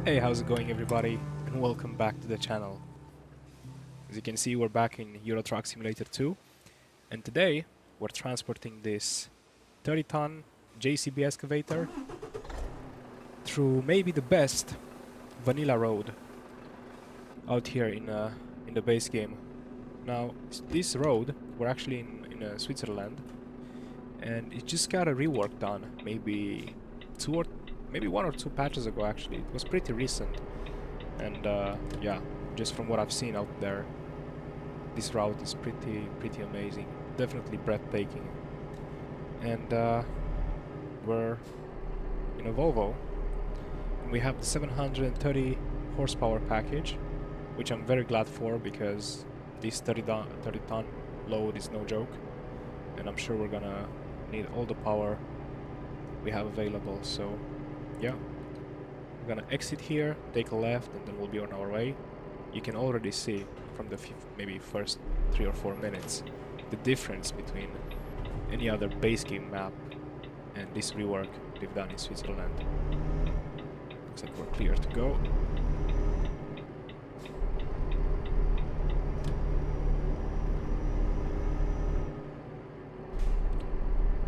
Hey, how's it going everybody, and welcome back to the channel. As you can see, we're back in Euro Truck Simulator 2, and today we're transporting this 30-ton JCB excavator through maybe the best vanilla road out here in the base game. Now, this road, we're actually in Switzerland, and it just got a rework done, maybe one or two patches ago. Actually, it was pretty recent, and yeah, just from what I've seen out there, this route is pretty amazing, definitely breathtaking. And we're in a Volvo, and we have the 730 horsepower package, which I'm very glad for, because this 30-ton load is no joke, and I'm sure we're gonna need all the power we have available. So yeah, we're gonna exit here, take a left, and then we'll be on our way. You can already see from the maybe first 3 or 4 minutes the difference between any other base game map and this rework they've done in Switzerland. Looks like we're clear to go.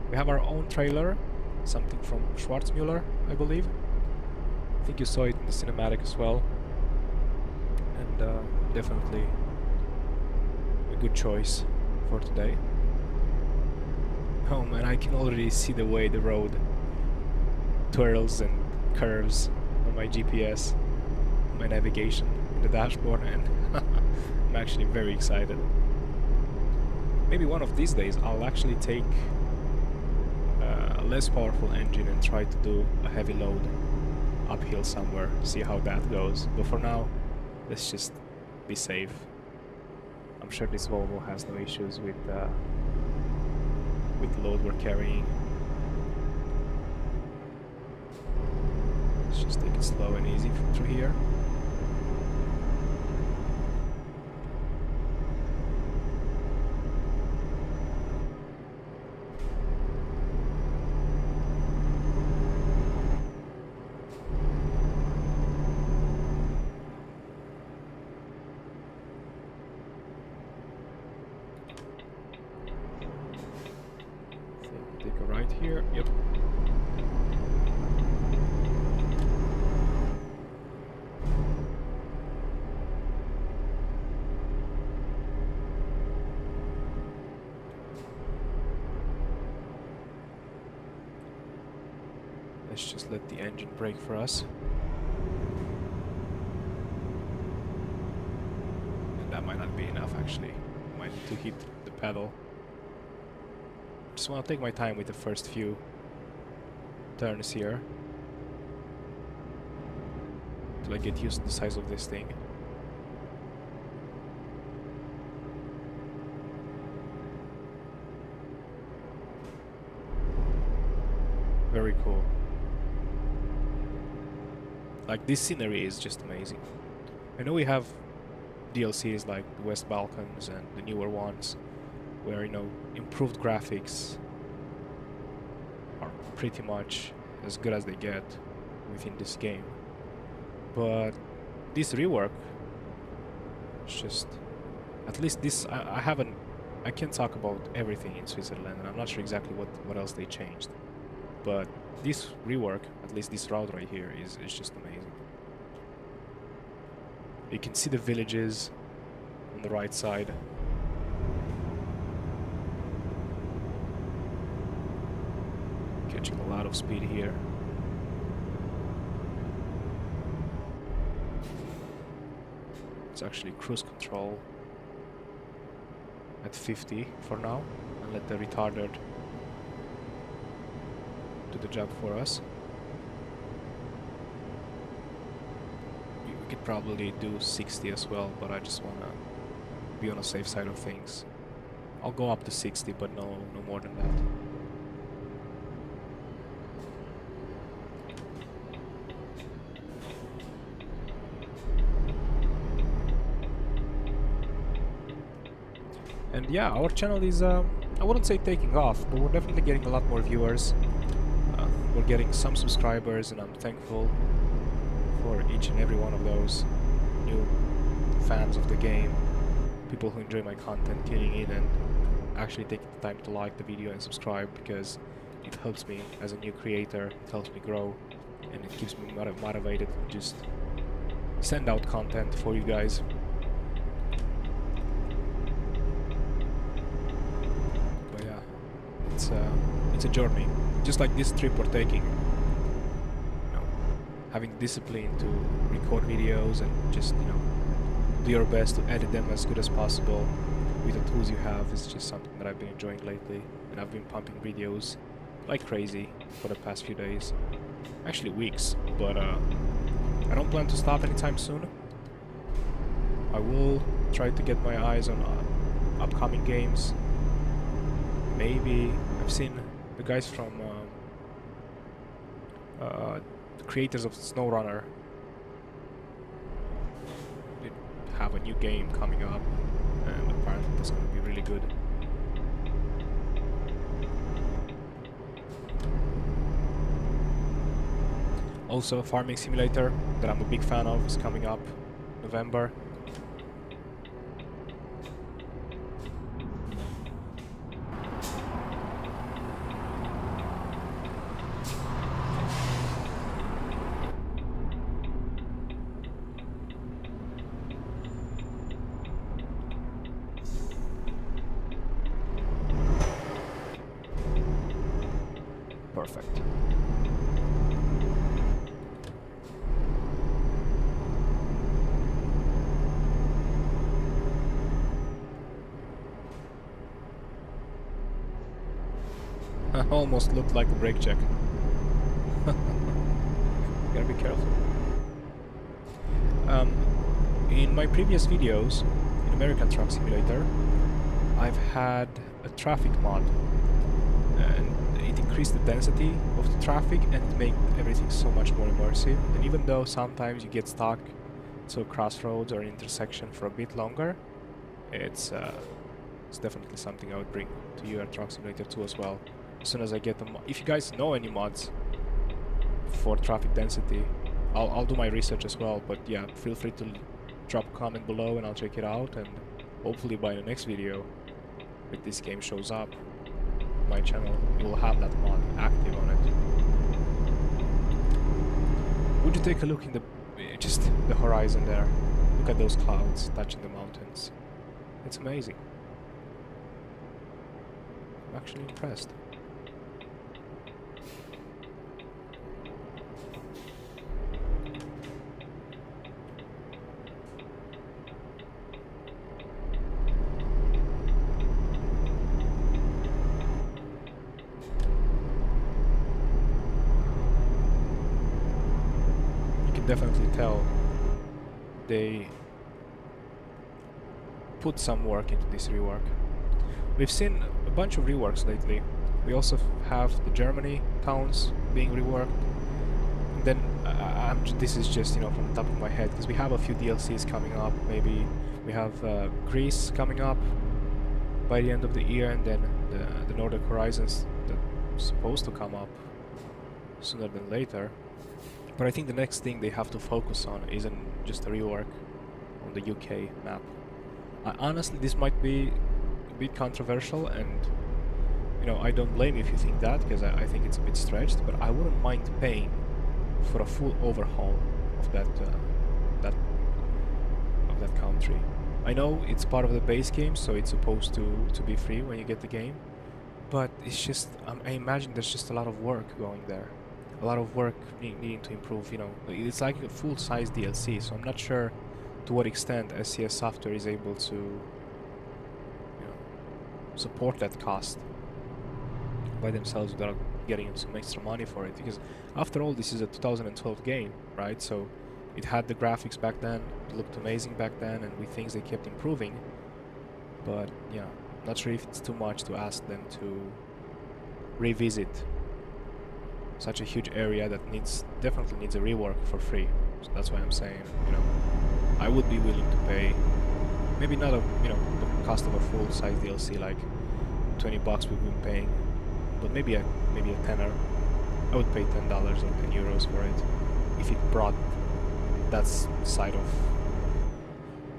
We have our own trailer, something from Schwarzmüller, I believe. I think you saw it in the cinematic as well. And definitely a good choice for today. Oh man, I can already see the way the road twirls and curves on my GPS, on my navigation, the dashboard, and I'm actually very excited. Maybe one of these days I'll actually take a less powerful engine and try to do a heavy load uphill somewhere, see how that goes. But for now, let's just be safe. I'm sure this Volvo has no issues with the load we're carrying. Let's just take it slow and easy through here. Take a right here. Yep. Let's just let the engine brake for us. And that might not be enough actually. Might need to hit the pedal. Just want to take my time with the first few turns here till I get used to the size of this thing. Very cool. Like, this scenery is just amazing. I know we have DLCs like the West Balkans and the newer ones where, you know, improved graphics are pretty much as good as they get within this game. But this rework, it's just, at least this, I can't talk about everything in Switzerland, and I'm not sure exactly what else they changed. But this rework, at least this route right here, is just amazing. You can see the villages on the right side. Catching a lot of speed here. It's actually cruise control at 50 for now, and let the retarder do the job for us. We could probably do 60 as well, but I just wanna be on the safe side of things. I'll go up to 60, but no more than that. And yeah, our channel is, I wouldn't say taking off, but we're definitely getting a lot more viewers. We're getting some subscribers, and I'm thankful for each and every one of those new fans of the game, people who enjoy my content, tuning in and actually taking the time to like the video and subscribe, because it helps me as a new creator, it helps me grow, and it keeps me motivated to just send out content for you guys. But yeah, it's a journey. Just like this trip we're taking, you know, having discipline to record videos and just, you know, do your best to edit them as good as possible with the tools you have is just something that I've been enjoying lately, and I've been pumping videos like crazy for the past few days, actually weeks, but I don't plan to stop anytime soon. I will try to get my eyes on upcoming games. Maybe I've seen the guys from the creators of SnowRunner, they have a new game coming up, and apparently it's going to be really good. Also, a farming simulator that I'm a big fan of is coming up November. Perfect. Almost looked like a brake check. Gotta be careful. In my previous videos, in the American Truck Simulator, I've had a traffic mod, and it increased the density of the traffic and it made everything so much more immersive. And even though sometimes you get stuck to a crossroads or an intersection for a bit longer, it's definitely something I would bring to Euro Truck Simulator 2 as well. As soon as I get them, if you guys know any mods for traffic density, I'll do my research as well. But yeah, feel free to drop a comment below and I'll check it out, and hopefully by the next video, if this game shows up, my channel will have that mod active on it. Would you take a look in the just the horizon there? Look at those clouds touching the mountains. It's amazing. I'm actually impressed. Definitely tell they put some work into this rework. We've seen a bunch of reworks lately. We also have the Germany towns being reworked. And then this is just, you know, from the top of my head, because we have a few DLCs coming up. Maybe we have Greece coming up by the end of the year, and then the Northern Horizons that's supposed to come up sooner than later. But I think the next thing they have to focus on isn't just a rework on the UK map. Honestly, this might be a bit controversial, and you know, I don't blame you if you think that, because I think it's a bit stretched. But I wouldn't mind paying for a full overhaul of that country. I know it's part of the base game, so it's supposed to be free when you get the game. But it's just I imagine there's just a lot of work going there. A lot of work needing to improve, you know. It's like a full-size DLC, so I'm not sure to what extent SCS Software is able to, you know, support that cost by themselves without getting some extra money for it. Because after all, this is a 2012 game, right? So it had the graphics back then, it looked amazing back then, and with things they kept improving. But yeah, not sure if it's too much to ask them to revisit such a huge area that definitely needs a rework for free. So that's why I'm saying, you know, I would be willing to pay maybe not a, you know, the cost of a full-size DLC like $20 we've been paying, but maybe a tenner. I would pay $10 or 10 euros for it if it brought that side of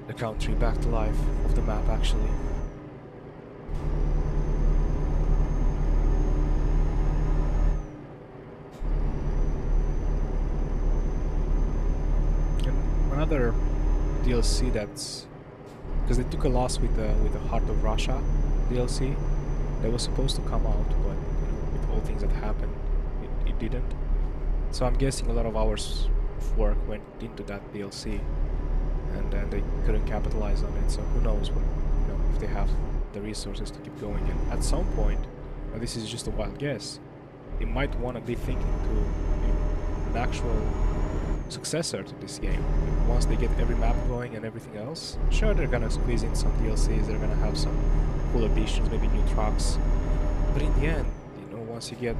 the country back to life, of the map actually. Another DLC that's, because they took a loss with the Heart of Russia DLC that was supposed to come out, but you know, with all things that happened, it didn't. So I'm guessing a lot of hours of work went into that DLC, and they couldn't capitalize on it. So who knows what, you know, if they have the resources to keep going. And at some point, now this is just a wild guess, they might want to be thinking to, you know, an actual successor to this game. Once they get every map going and everything else, sure, they're gonna squeeze in some DLCs, they're gonna have some cool additions, maybe new trucks, but in the end, you know, once you get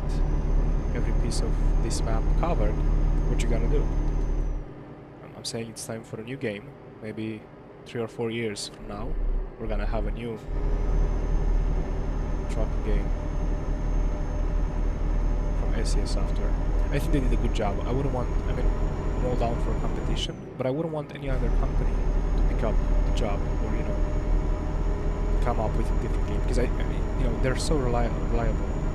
every piece of this map covered, what you gonna do? I'm saying it's time for a new game. Maybe 3 or 4 years from now, we're gonna have a new trucking game from SCS Software. I think they did a good job. I wouldn't want, I mean, I'm all down for a competition, but I wouldn't want any other company to pick up the job, or, you know, come up with a different game, because I mean, you know, they're so reliable.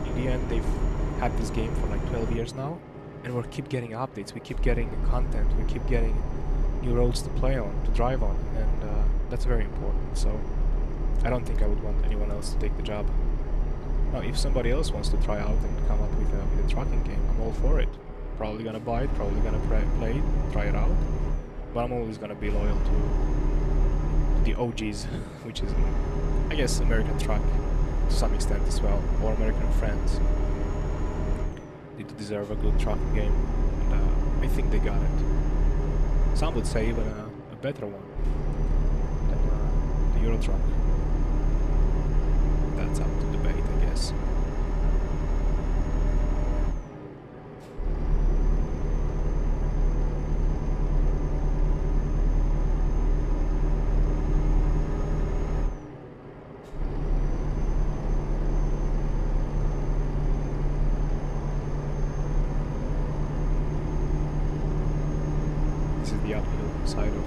In the end, they've had this game for like 12 years now, and we keep getting updates, we keep getting content, we keep getting new roads to play on, to drive on, and that's very important. So I don't think I would want anyone else to take the job. Now, if somebody else wants to try out and come up with a trucking game, I'm all for it. Probably gonna buy it, probably gonna play it, try it out, but I'm always gonna be loyal to the OGs, which is, I guess, American Truck to some extent as well, or American Friends. They do deserve a good trucking game, and I think they got it. Some would say even a better one than the Euro truck. That's up to debate, I guess. This is the uphill side of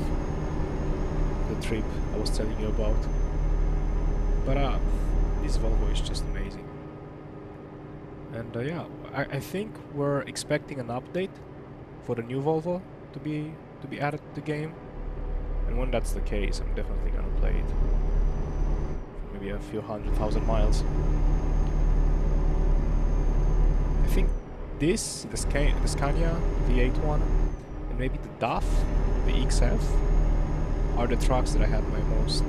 the trip I was telling you about. But this Volvo is just amazing. And yeah, I think we're expecting an update for the new Volvo to be added to the game. And when that's the case, I'm definitely gonna play it. For maybe a few 100,000 miles. I think this, the Scania V8 one, and maybe the DAF, the XF, are the trucks that I have my most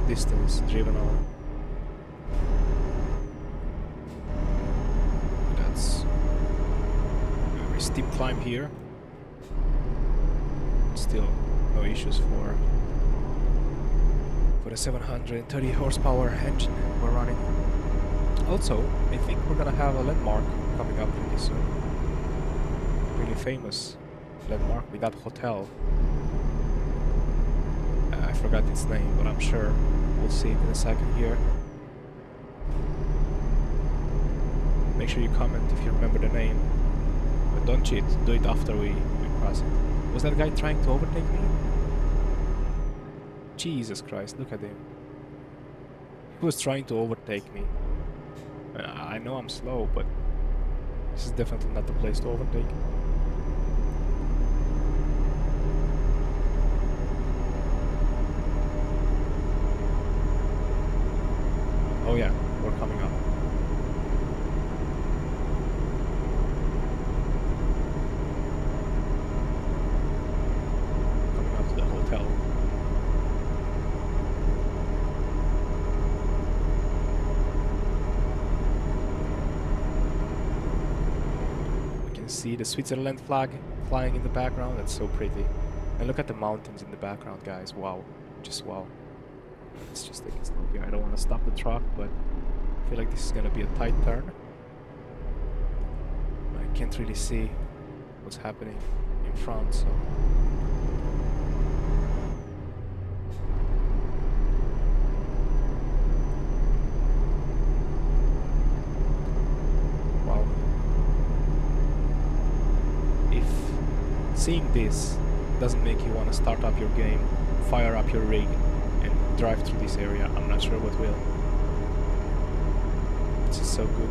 distance driven on. That's a very steep climb here. Still no issues for the 730 horsepower engine we're running. Also, I think we're gonna have a landmark coming up pretty soon. Really famous landmark with that hotel. I forgot its name, but I'm sure we'll see it in a second here. Make sure you comment if you remember the name. But don't cheat, do it after we cross it. Was that guy trying to overtake me? Jesus Christ, look at him. He was trying to overtake me. I know I'm slow, but this is definitely not the place to overtake. Oh yeah, we're coming up. Coming up to the hotel. We can see the Switzerland flag flying in the background. That's so pretty. And look at the mountains in the background, guys. Wow. Just wow. Let's just take it slow here. I don't want to stop the truck, but I feel like this is gonna be a tight turn. I can't really see what's happening in front, so... Wow. If seeing this doesn't make you want to start up your game, fire up your rig, and drive through this area, I'm not sure what will. This is so good.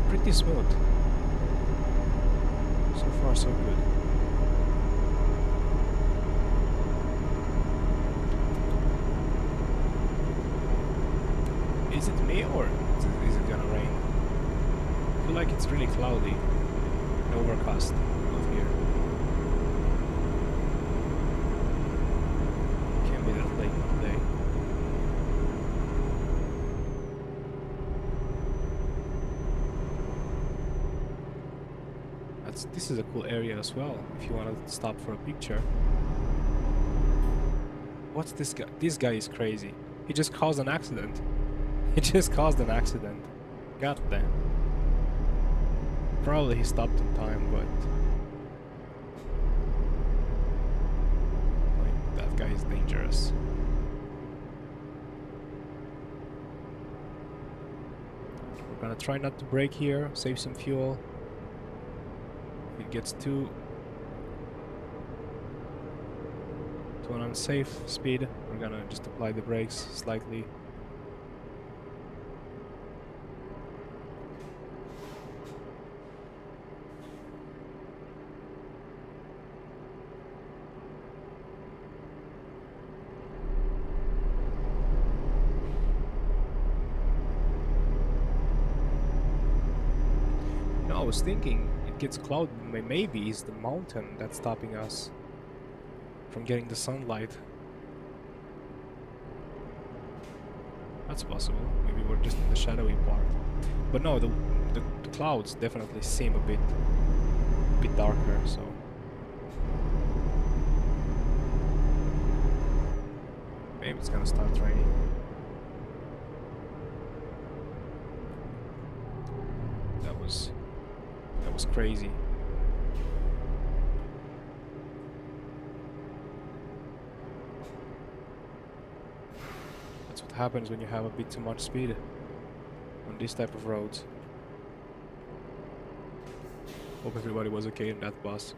Pretty smooth. So far, so good. Is it me or is it gonna rain? I feel like it's really cloudy and overcast out here. Can't be that late today. This is a cool area as well, if you want to stop for a picture. What's this guy? This guy is crazy. He just caused an accident. He just caused an accident. God damn. Probably he stopped in time, but... like, that guy is dangerous. We're gonna try not to brake here, save some fuel. If it gets too to an unsafe speed. We're gonna just apply the brakes slightly. I was thinking it gets clouded. Maybe it's the mountain that's stopping us from getting the sunlight. That's possible. Maybe we're just in the shadowy part. But no, the clouds definitely seem a bit darker. So maybe it's gonna start raining. That was crazy. That's what happens when you have a bit too much speed on this type of roads. Hope everybody was okay in that bus.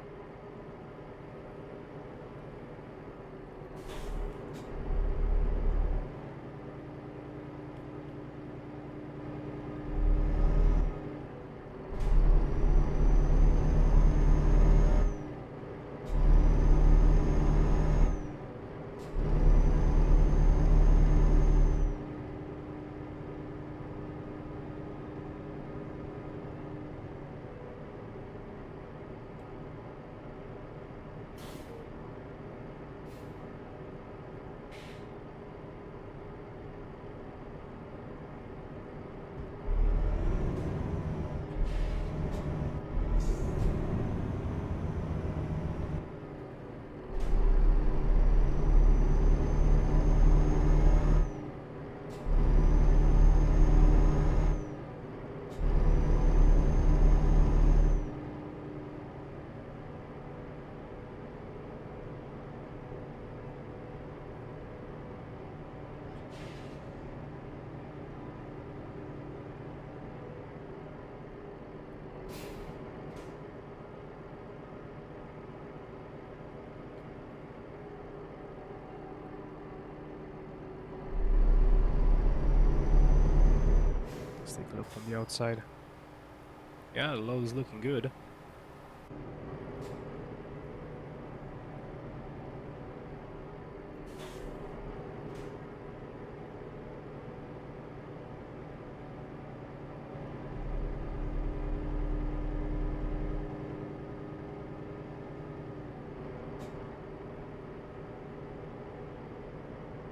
Let's take a look from the outside. Yeah, the load is looking good.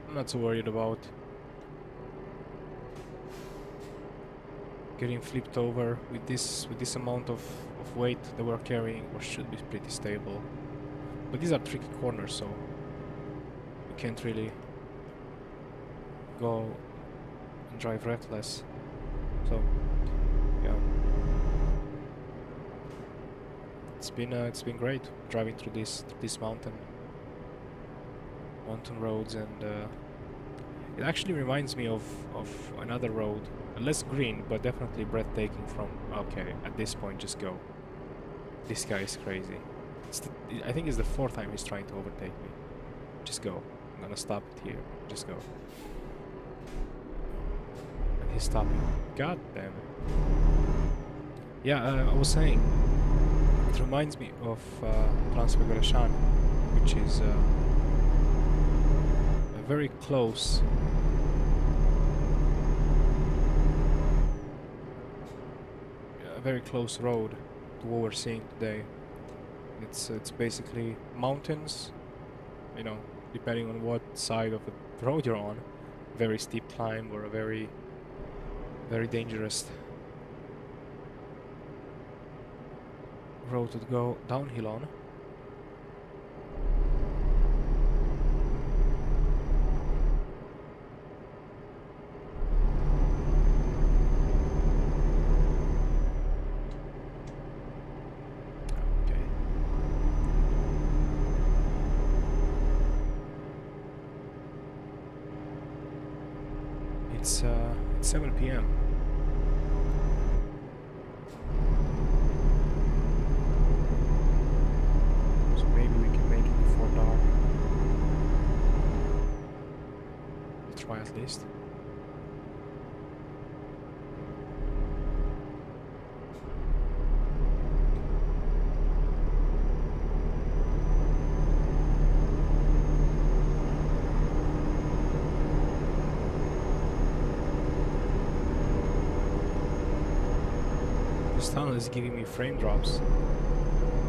I'm not so worried about getting flipped over with this amount of weight that we're carrying, or should be pretty stable. But these are tricky corners, so we can't really go and drive reckless. So yeah, it's been great driving through this mountain roads, and it actually reminds me of another road, less green but definitely breathtaking. From okay, at this point, just go. This guy is crazy. I think it's the fourth time he's trying to overtake me. Just go. I'm gonna stop it here. Just go. And he's stopping. God damn it. Yeah, I was saying, it reminds me of Transfiguration, which is a very close road to what we're seeing today. It's basically mountains, you know, depending on what side of the road you're on. Very steep climb, or a very dangerous road to go downhill on. It's 7 p.m. So maybe we can make it before dark. least. This tunnel is giving me frame drops.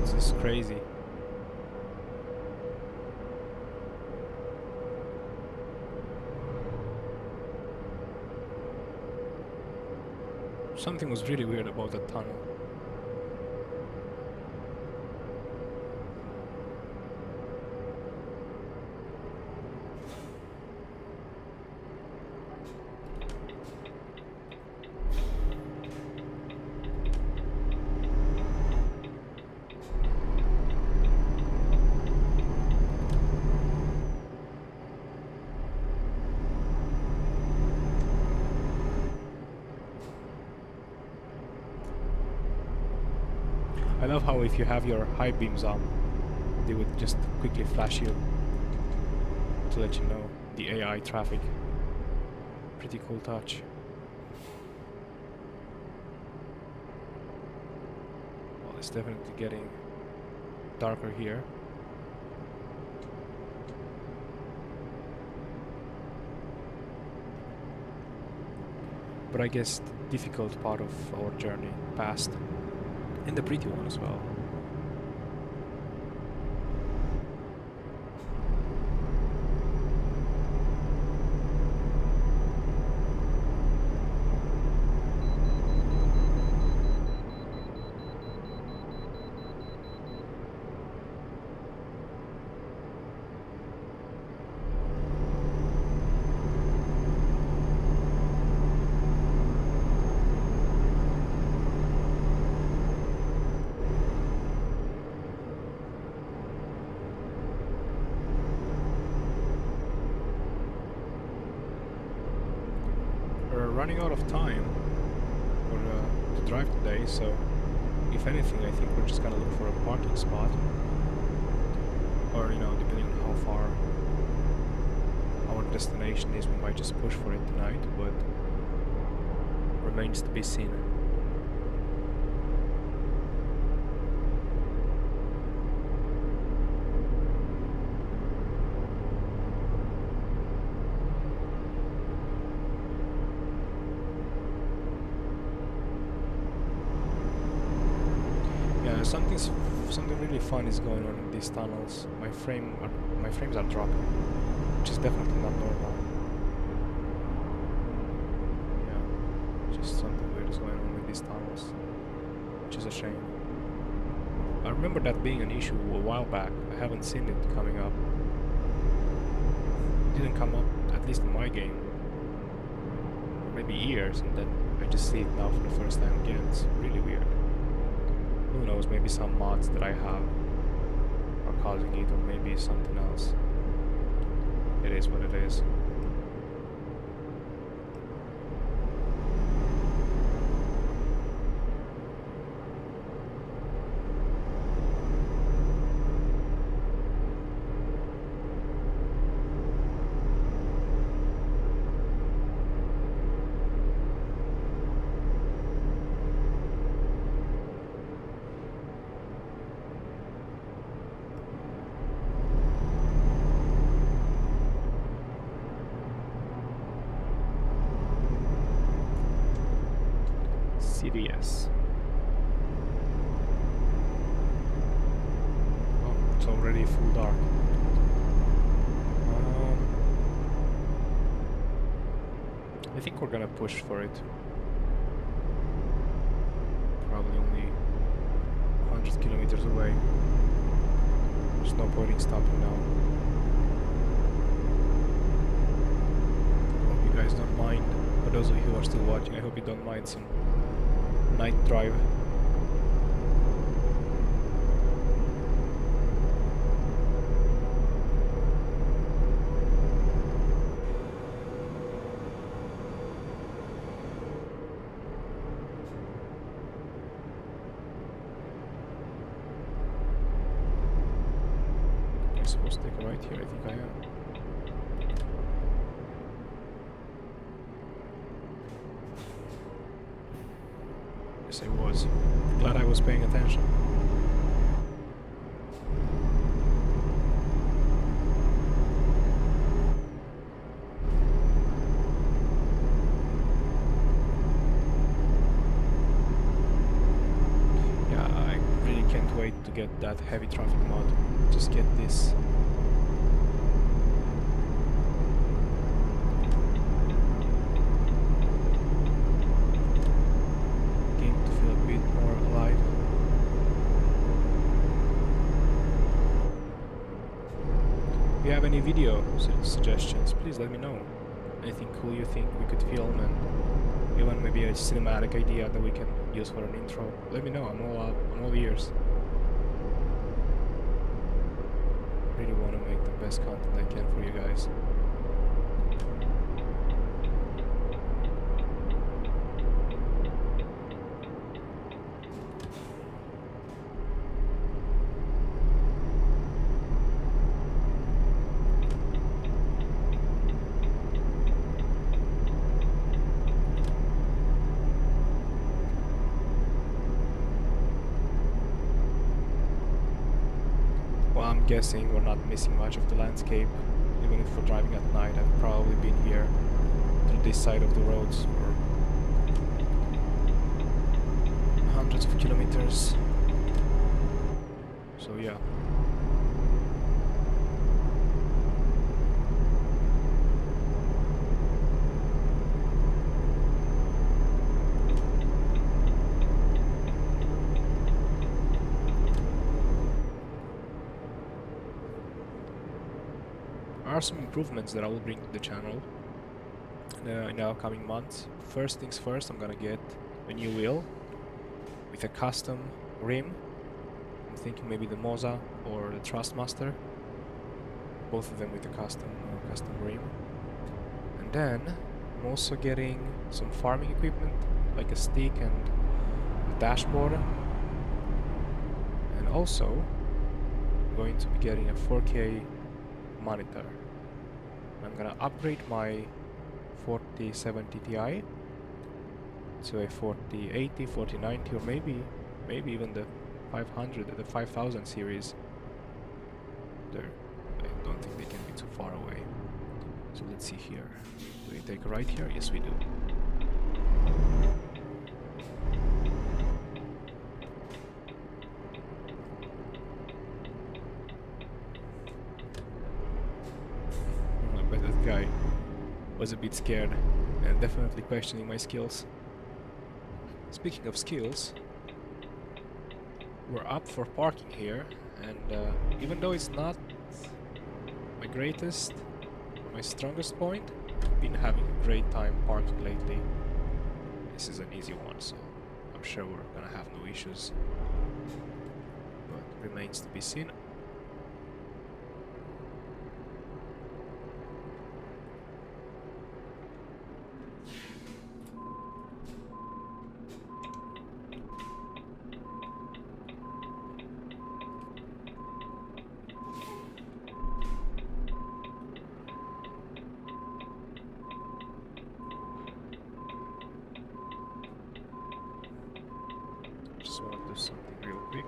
This is crazy. Something was really weird about that tunnel. I love how if you have your high beams on, they would just quickly flash you to let you know the AI traffic. Pretty cool touch. Well, it's definitely getting darker here. But I guess the difficult part of our journey passed. And the pretty one as well. Running out of time for to drive today, so if anything I think we're just gonna look for a parking spot, or you know, depending on how far our destination is, we might just push for it tonight, but remains to be seen. Something really fun is going on in these tunnels. My frames are dropping, which is definitely not normal. Yeah, just something weird is going on with these tunnels, which is a shame. I remember that being an issue a while back. I haven't seen it coming up. It didn't come up, at least in my game, maybe years, and then I just see it now for the first time again. It's really weird. Who knows, maybe some mods that I have are causing it, or maybe something else. It is what it is. CDS. Oh, it's already full dark. I think we're gonna push for it. Probably only 100 kilometers away. There's no point in stopping now. Hope you guys don't mind. For those of you who are still watching, I hope you don't mind some night drive. I'm supposed to take a right here, I think I am. Yes, I was. Glad I was paying attention. Yeah, I really can't wait to get that heavy traffic mod. Just get this. If you have any video suggestions, please let me know. Anything cool you think we could film, and even maybe a cinematic idea that we can use for an intro, let me know. I'm all ears. Really want to make the best content I can for you guys. I'm guessing we're not missing much of the landscape. Even if we're driving at night, I've probably been here through this side of the roads for hundreds of kilometers. So yeah. There are some improvements that I will bring to the channel in the upcoming months. First things first, I'm gonna get a new wheel with a custom rim. I'm thinking maybe the Moza or the Trustmaster, both of them with a custom rim. And then I'm also getting some farming equipment like a stick and a dashboard, and also I'm going to be getting a 4K monitor. I'm gonna upgrade my 4070 Ti to a 4080, 4090, or maybe even the 500, the 5000 series. I don't think they can be too far away. So let's see here. Do we take a right here? Yes, we do. That guy was a bit scared and definitely questioning my skills. Speaking of skills, we're up for parking here, and even though it's not my greatest, my strongest point, I've been having a great time parking lately. This is an easy one, so I'm sure we're gonna have no issues, but remains to be seen. Just want to do something real quick.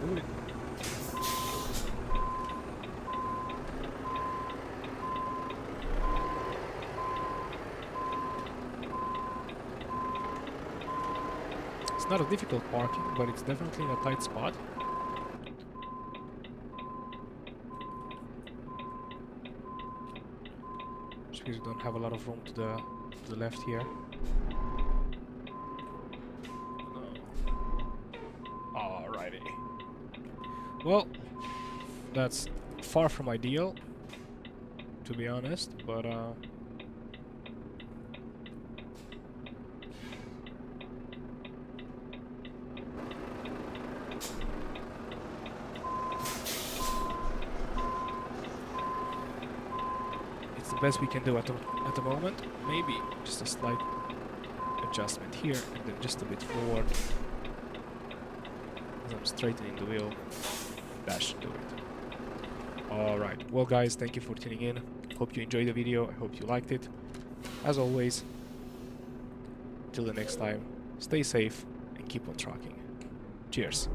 Do it. It's not a difficult parking, but it's definitely in a tight spot. Just because we don't have a lot of room to the left here. Alrighty. Well, that's far from ideal, to be honest, but it's the best we can do at the moment. Maybe just a slight adjustment here and then just a bit forward as I'm straightening the wheel. That should do it. Alright, well guys, thank you for tuning in. Hope you enjoyed the video, I hope you liked it. As always, till the next time, stay safe and keep on trucking. Cheers.